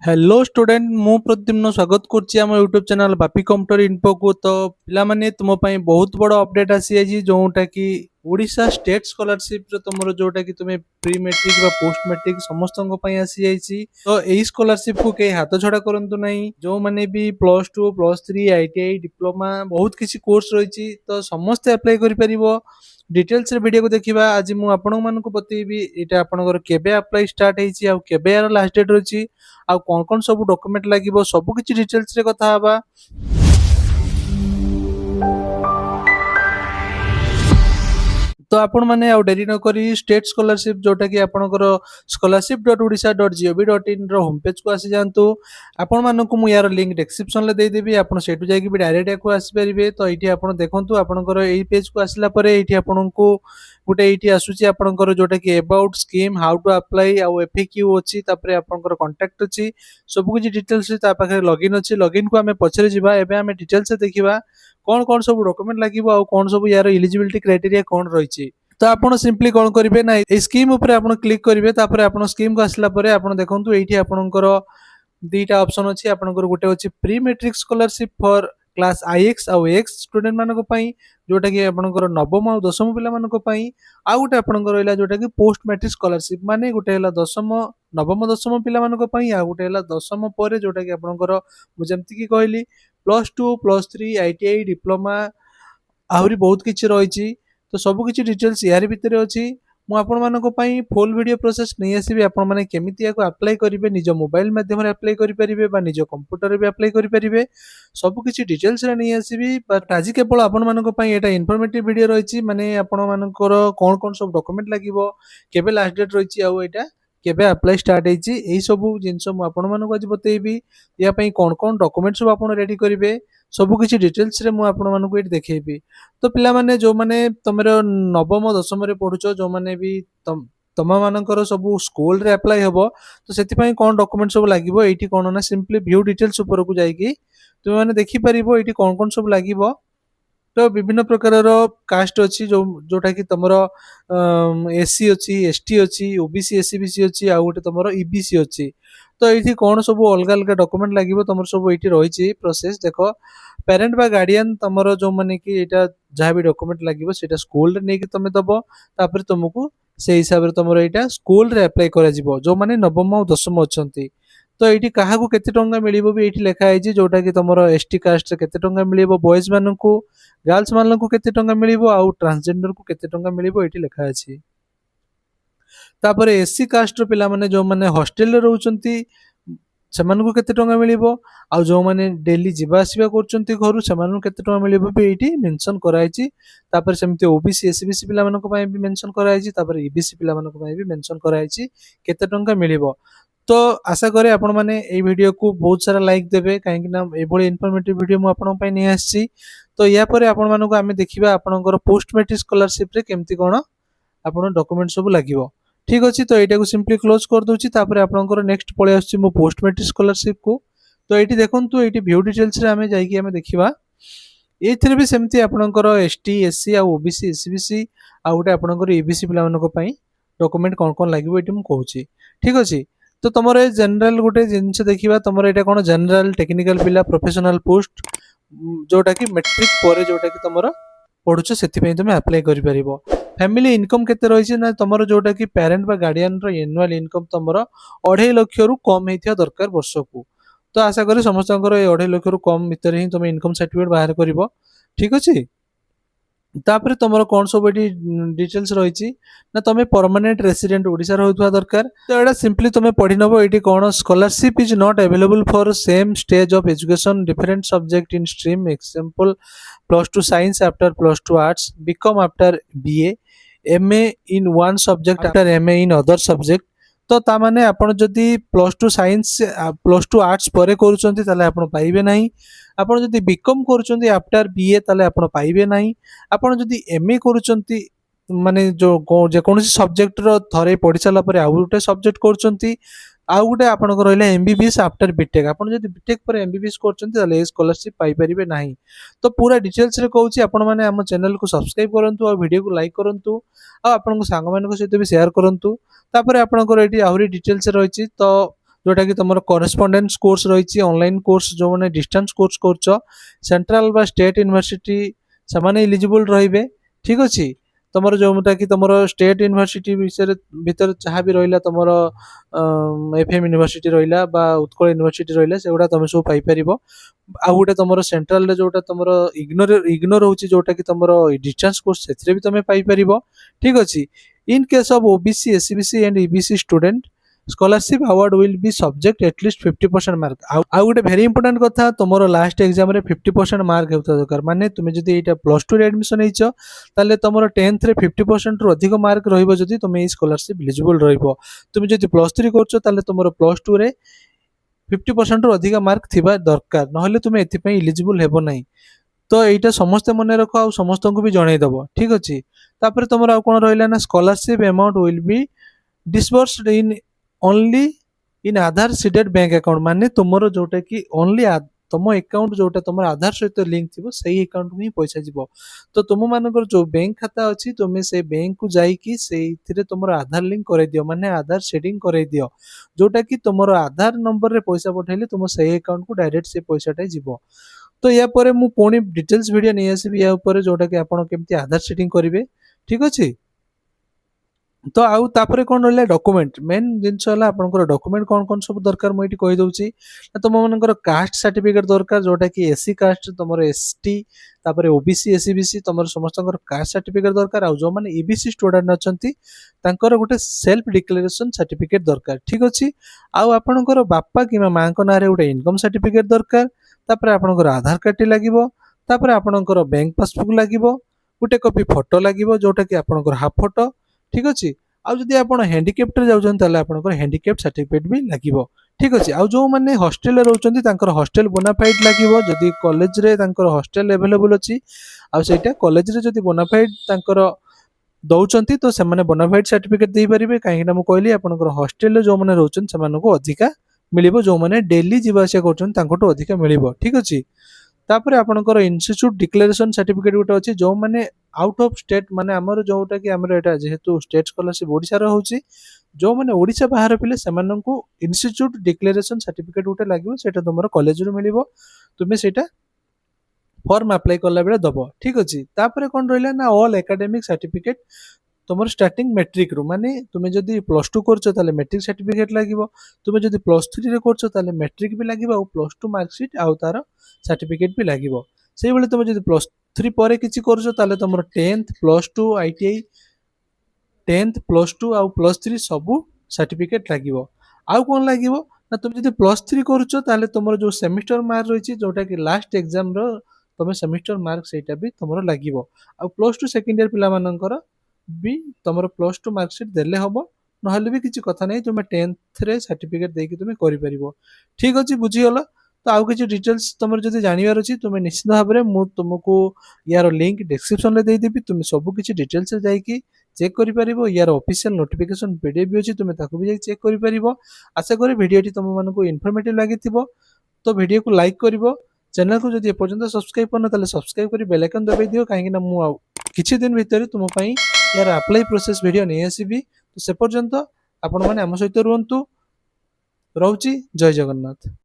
Hello student मु प्रद्युम्न स्वागत करछि हम YouTube channel Bapi computer info को। तो पिला माने तुम पई बहुत बड़ अपडेट आसी जाई जोटा कि ओडिशा स्टेट स्कॉलरशिप रो तुमरो जोटा कि तुमे प्री मैट्रिक बा पोस्ट मैट्रिक समस्त पई आसी जाई। तो एई स्कॉलरशिप को के हाथ छडा करंतु नहीं। जो माने भी +2 +3 आईटीआई डिप्लोमा बहुत किसी कोर्स रही तो समस्त अप्लाई करि परिबो। डिटेल्स रे वीडियो को देखिबा। आज मु आपन मन को बतेबी एटा आपनकर केबे अप्लाई स्टार्ट हेछि आ केबे यार लास्ट डेट रही आ कौन कौन सब डॉक्यूमेंट लागिबो सब किछि डिटेल्स रे कथा हबा। तो आपण माने आउ डेरी न करी स्टेट स्कॉलरशिप जोटा कि आपनकर scholarship.odisha.gov.in रो होम पेज को आसी जानतु। आपण मानकु मु यार लिंक डिस्क्रिप्शन ले दे देबी। आपण सेटु जाई भी डायरेक्ट याको आसी परिबे। तो एठी आपण देखंतु आपनकर एई पेज को आसिला परे एठी आपनकु गुटे एठी आसुची आपनकर जोटा कि about scheme how to apply आ एफएक्यू अछि तापरे आपनकर कांटेक्ट अछि सब कुछ डिटेल्स ता पाखे लॉगिन अछि। लॉगिन को हमें पछरे जिबा। एबे हमें डिटेल्स से देखिबा कौन कौन सब डॉक्यूमेंट लागिबो आ कौन सब यार एलिजिबिलिटी क्राइटेरिया कौन रहिछि। तो आपण सिंपली कौन करिवे ना ए स्कीम ऊपर आपण क्लिक करिवे। तापर आपण स्कीम को आसला परे आपण देखंतु एठी आपनकर दीटा ऑप्शन अछि। आपनकर गुटे अछि pre matric scholarship for class IX आ एक्स स्टूडेंट मानको पई जोटा कि आपनकर नवम आ दशम पिला मानको पई। आ गुटे आपनकर रहला जोटा कि पोस्ट मैट्रिक स्कॉलरशिप माने गुटे हला दशम नवम दशम पिला मानको पई आ गुटे हला दशम परे जोटा कि आपनकर मु जेमति कि कहली +2 +3 आईटीआई डिप्लोमा आहुरी बहुत किछि रहिछि। तो सब किछि डिटेल्स यार भितर अछि। मु आपण मानको पई फुल वीडियो प्रोसेस नै आसीबे। आपण माने केमिति याको अप्लाई करिवे निज मोबाइल माध्यम रे अप्लाई करि परिबे बा निज कंप्यूटर रे भी अप्लाई करि परिबे सब किछि डिटेल्स रे नै आसीबी। बट आज केवल आपण मानको पई एटा इन्फॉर्मेटिव वीडियो रहिछि। माने आपण मानकर कोन कोन सब डॉक्यूमेंट लागिवो केबे लास्ट डेट रहिछि आ एटा केबे अप्लाई स्टार्ट हेछि एई सब जिंस मु आपण मानको आज बतेइबी। या पई कोन कोन डॉक्यूमेंट सब आपण रेडी करिवे सब किछि डिटेल्स रे मु आपण मानको एटी देखैबी। तो पिला माने जो माने तमरो नवम दशम रे पढुचो जो माने भी तम मानकर सब स्कूल रे अप्लाई हबो तो सेति पई कोन डॉक्यूमेंट सब लागिवो एठी कोन ना सिंपली व्यू डिटेल्स ऊपर को जाईकी तुम माने देखि परिबो एठी कोन कोन सब लागिवो। तो विभिन्न प्रकार कास्ट अच्छी जोटा कि तुम एससी अच्छी एसटी अच्छी ओबीसी एससी बीसी अच्छी आ गोटे तुम ईबीसी अच्छी। तो ये कौन सब अलग अलग डॉक्यूमेंट लगे तुम सब ये रही प्रोसेस देख पेरेंट बा गार्डियन तुम जो मैंने कि यहाँ जहाँ भी डॉक्यूमेंट लगे से स्कूल नहीं तुम दब तापर तुमको से हिसाब से तुम यहाँ स्कूल रे अप्लाई कर जो मैंने नवम और दशम अच्छा। तो ये क्या केते टंका मिलिबो भी ये लिखाई जोटा कि तुम एसटी कास्ट केते टंका मिलिबो बॉयज मानकू गर्ल्स मानकू केते टंका मिलिबो आउ ट्रांसजेंडर को केते टंका मिलिबो ये लिखा अछि। तापर एससी कास्ट रो पिला माने जो माने हॉस्टल रे रहउचंती सेमानकू केते टंका मिलिबो आउ जो माने डेली जिबा आसीबा करचंती घरु सेमानकू केते टंका मिलिबो भी एठी मेंशन कराइछि। तापर सेमते ओबीसी एसबीसी पिला मानक पय भी मेंशन कराइछि। तापर ईबीसी पिला मानक पय भी मेंशन कराइछि केते टंका मिलिबो। तो आशा करे आपण माने ए वीडियो को बहुत सारा लाइक देबे काहे ना ए भली इन्फॉर्मेटिव वीडियो मु आपण पय नै आछि। तो या परे आपण मानक आमे देखिबा आपनकर पोस्ट मैट्रिक स्कॉलरशिप रे केमती कोन आपण डॉक्यूमेंट सब लागिवो। ठीक अछि। तो एटा को सिंपली क्लोज कर दोछि तापर आपनकर नेक्स्ट पळे आछि मो पोस्ट मैट्रिक स्कॉलरशिप को। तो एटी देखंतु एटी व्यू डिटेल्स रे आमे जाई कि आमे देखिबा एथिरे भी सेमती आपनकर एसटी एससी आ ओबीसी एसबीसी आ उटे आपनकर ईबीसी पिला मानक पय डॉक्यूमेंट कोन कोन लागिवो एटी मु कहूछि। ठीक अछि। तो तुमर जनरल गोटे जिनस देखिबा तुमर एटा कोन जनरल टेक्निकल पिला प्रोफेशनल पोस्ट जोटा कि मैट्रिक पर जोटा कि तुमर पढुछ सेति पय तुम अप्लाई करि परिबो। फैमिली इनकम केते रहिछि ना तुमर जोटा कि पेरेंट बा गार्डियन रो एनुअल इनकम तुमर 2.5 लाख रु कम हेथिया दरकार वर्ष को। तो आशा करी समस्तकर 2.5 लाख रु कम भीतर ही तुम इनकम सर्टिफिकेट बाहर करिवो। ठीक अछि। तापर तुमर कौन सब एटी डिटेल्स रही ना तुम परमानेंट रेसिडेंट ओडिशा रहउथवा दरकार। तो एटा सिंपली तुम पढि नबो एटी कोन scholarship is not available for same stage of education different subject in stream example +2 science after +2 arts BCom after BA MA in one subject after MA in other subject. तो ता माने आपण जदी +2 साइंस +2 आर्ट्स परे करूचंती ताले आपण पाइबे नाही। आपण जदी बीकॉम करूचंती आफ्टर बीए ताले आपण पाइबे नाही। आपण जदी एमए करूचंती माने जो जे कोनसी सब्जेक्ट रो थरे पढि साला परे आ गुटे सब्जेक्ट करूचंती आ गुटे आपनकर रहला एमबीबीएस आफ्टर बीटेक आपण जदी बीटेक पर एमबीबीएस करचंती ताले स्कॉलरशिप पाई परिबे नाही। तो पूरा डिटेल्स रे कहूची आपण माने हम चैनल को सब्सक्राइब करंतु और वीडियो को लाइक करंतु आ आपण को सांग मानक सहित भी शेयर करंतु। तापर आपनकर एटी आहुरी डिटेल्स रहिछि। तो जोटा कि तुम करेस्पंडेंस कोर्स रही ऑनलाइन कोर्स जो मैंने डिस्टेंस कोर्स कर सेंट्रल बा स्टेट यूनिवर्सिटी से इलिजिबल रे ठीक अच्छे तुम जोटा कि तुम स्टेट यूनिवर्सिटी विषय भीतर जहाँ भी रहा तुम एफएम यूनिवर्सिटी रहा उत्कल यूनिवर्सिटी रहा से गुड़ा तुम सब पाइपर आउ गोटे तुम सेंट्रल जोटा तुम इग्नोर होची जोटा कि तुम डिस्टेंस कोर्स से भी तुम पाइपर ठीक अच्छे in case of OBC SCBC and EBC student scholarship award will be subject at least 50% mark आउ गोटे भेरी इंपोर्टेंट कथा तुम लास्ट एग्जाम रे 50% मार्क होता दरकार माने तुम जदि एटा प्लस 2 रे एडमिशन हेइछ ताले तुमर 10th रे 50% रु अधिक मार्क रहिबो जदि तुम ए स्कॉलरशिप एलिजिबल रहिबो तुम जदि प्लस 3 करछो ताले तुमर प्लस 2 रे 50% रु अधिक मार्क थिबा दरकार नहले तुम एथि पई एलिजिबल हेबो नै तो एटा समस्त मन रख आ समस्त को भी जणै दबो ठीक अछि तापर तुमर आ कोन रहइला ना scholarship amount will be disbursed in only in Aadhaar seeded bank account माने तुमर जोटा कि ओनली तुम अकाउंट जोटा तुम आधार सहित लिंक थी सही अकाउंट में ही पैसा जीव तो तुम मानकर जो बैंक खाता अच्छी तुम्हें से बैंक को जाइकी से तुम आधार लिंक कर दियो माने आधार सेटिंग कर दियो जोटा कि तुम आधार नंबर रे पैसा पठेले तुम सही अकाउंट को डायरेक्ट से पैसाटा जीव तो या पर मु पुणी डिटेल्स वीडियो नहीं आसबि या ऊपर जोटा कि आपण केमती आधार सेटिंग करेंगे ठीक अच्छे तो आउ तापरे कौन रहा डॉक्यूमेंट मेन जिनस आपंकर डॉक्यूमेंट कौन कौन सब दरकार मुझे कहीदे तुम मनकर कास्ट सर्टिफिकेट दरकार जोटा कि एससी कास्ट तुम एसटी तापर ओबीसी एससीबीसी तुम समस्त कास्ट सर्टिफिकेट दरकार आ जो मैंने ईबीसी स्टूडेंट अच्छा गोटे सेल्फ डिक्लेरेशन सर्टिफिकेट दरकार ठीक अच्छे आउ आपणकर बापा कि माँ ना गोटे इनकम सर्टिफिकेट दरकार तापर आपणकर आधार कार्ड टी लगे तापर आपणकर बैंक पासबुक लगे गोटे कॉपी फोटो लगे जोटा कि आपणकर हाफ फोटो ठीक अच्छे आउ जदि आपण हैंडिकैप्ट रे जाउछन ताले आपनकर हैंडिकैप्ट सर्टिफिकेट भी लागिवो ठीक अच्छे आउ जो माने हॉस्टल रे रहउछन्ती तांकर हॉस्टल बोनाफाइड लागिवो जदि कॉलेज रे तांकर हॉस्टल अवेलेबल अछि आउ सेटा कॉलेज रे जदि बोनाफाइड तांकर दउछन्ती तो से माने बोनाफाइड सर्टिफिकेट देई परिबे काहे ना मु कहली आपनकर हॉस्टल रे जो माने रहउछन से मानको अधिका मिलिबो जो माने डेली जीवा आसिया करछन तांकोटो अधिका मिलिबो ठीक अछि तापर आपनकर इंस्टीट्यूट डिक्लेरेशन सर्टिफिकेट गोटे अच्छी जो मैंने आउट ऑफ स्टेट माने आमर जोटा कि आमर एटा जेहेतु स्टेट स्कॉलरशिप ओडिसा रो होची जो मैंने ओडिसा बाहर पिले सेमानंकु इंस्टीट्यूट डिक्लेरेशन सर्टिफिकेट गोटे लागिवो सेटा तुमर कॉलेज रो मिलिबो तुमे सेटा फॉर्म अप्लाई करला बेले दबो ठीक अछि तापर कोन रहला ना ऑल एकेडमिक सर्टिफिकेट तुम स्टार्टिंग मेट्रिक रू माने तुम्हें जदि प्लस 2 करछो ताले मेट्रिक सर्टिफिकेट लागिवो तुम्हें जदि प्लस 3 रे करछो ताले मेट्रिक भी लागिवो आ प्लस 2 मार्कशीट आ तार सर्टिफिकेट भी लागिवो सेही बेले तुम जदि प्लस 3 परे किछि करछो ताले तुमर 10th plus 2 ITI 10th plus 2 आ प्लस 3 सब सर्टिफिकेट लागिवो आउ कोन लागिवो ना तुम जदि प्लस 3 करछो ताले तुमर जो सेमिस्टर मार्क रहिछि जोटा कि लास्ट एग्जाम रो तुम सेमिस्टर मार्क सेटा भी तुमर लागिवो आ प्लस 2 सेकंड ईयर पिला मानकर भी तुम प्लस 2 मार्कशीट देले हम ना भी किसी कथा नहीं तुम 10th रे सर्टिफिकेट देकी तुम कर ठीक अच्छे बुझीगल तो आउ किसी डिटेल्स तुम जब जानवर अच्छी तुम निश्चित भाव में तुमको यार लिंक डिस्क्रिप्शन में देदेवी तुम सब किसी डिटेल्स जाकि चेक कर यार ऑफिशियल नोटिफिकेशन पीडीएफ भी अच्छी तुम ताकू भी चेक कर आशा करी वीडियो तुम मानक इनफॉर्मेटिव लगी तो वीडियो को लाइक कर चैनल को जब एपर्यंत सब्सक्राइब करना सब्सक्राइब कर बेल आइकन दबाई दियो कहीं मु किछि दिन भितर तुम यार अप्लाई प्रोसेस वीडियो नहीं आसबि तो से पर्यंत आपण माने आम सहित रुहतु रोची जय जगन्नाथ।